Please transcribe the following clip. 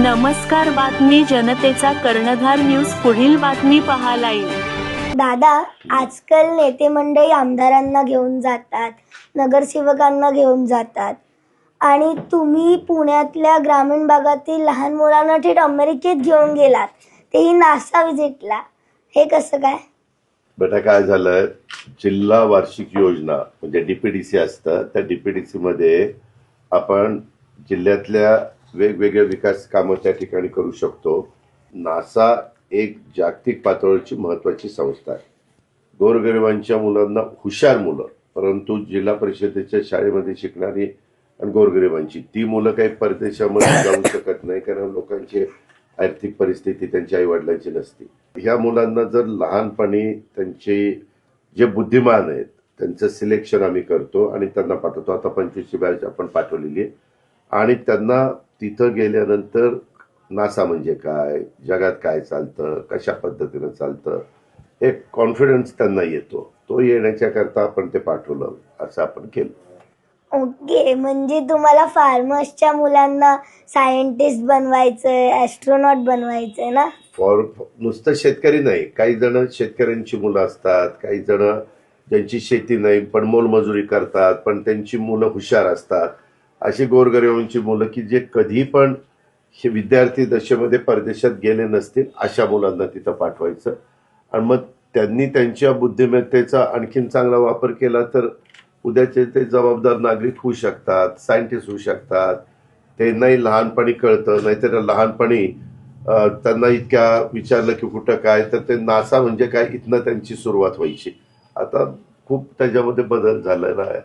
नमस्कार, बातमी जनतेचा कर्णधार न्यूज. पुढील बातमी पाहायला येईल. दादा, आजकाल नेते मंडळी आमदारांना घेऊन जातात, नगरसेवकांना घेऊन जातात आणि तुम्ही पुण्यातल्या ग्रामीण भागातील लहान मुलांना थेट अमेरिकेत घेऊन गेलात, तेही नासा व्हिजिटला. हे कसं काय? बेटा, काय झालं, जिल्हा वार्षिक योजना म्हणजे डीपीडीसी असतं, त्या डीपीडीसी मध्ये आपण जिल्ह्यातल्या वेगवेगळ्या विकास कामं त्या ठिकाणी करू शकतो. नासा एक जागतिक पातळीची महत्वाची संस्था आहे. गोरगरिबांच्या मुलांना, हुशार मुलं, परंतु जिल्हा परिषदेच्या शाळेमध्ये शिकणारी आणि गोरगरिबांची ती मुलं काही परदेशामध्ये जाऊ शकत नाही, कारण लोकांची आर्थिक परिस्थिती त्यांच्या आई वडिलांची नसते. ह्या मुलांना जर लहानपणी त्यांचे जे बुद्धिमान आहेत त्यांचं सिलेक्शन आम्ही करतो आणि त्यांना पाठवतो. आता 25ची बॅच आपण पाठवलेली आहे आणि त्यांना तिथं गेल्यानंतर नासा म्हणजे काय, जगात काय चालतं, कशा पद्धतीनं चालतं, एक कॉन्फिडन्स त्यांना येतो. तो येण्याच्या करता आपण ते पाठवलं, असं आपण केलं. ओके, म्हणजे तुम्हाला फार्मर्सच्या मुलांना सायंटिस्ट बनवायचंय, ॲस्ट्रोनॉट बनवायचंय ना? नुसतं शेतकरी नाही, काही जण शेतकऱ्यांची मुलं असतात, काही जण ज्यांची शेती नाही पण मोलमजुरी करतात, पण त्यांची मुलं हुशार असतात. अशी गोरगरिबांची मुलं की जे कधी पण हे विद्यार्थी दशेमध्ये परदेशात गेले नसतील, अशा मुलांना तिथं पाठवायचं. आणि मग त्यांनी त्यांच्या बुद्धिमत्तेचा आणखीन चांगला वापर केला तर उद्याचे ते जबाबदार नागरिक होऊ शकतात, सायंटिस्ट होऊ शकतात. त्यांनाही लहानपणी कळतं, नाहीतर लहानपणी त्यांना इतक्या विचारलं की कुठं काय, तर ते नासा म्हणजे काय, इथनं त्यांची सुरुवात व्हायची. आता खूप त्याच्यामध्ये बदल झालेला आहे.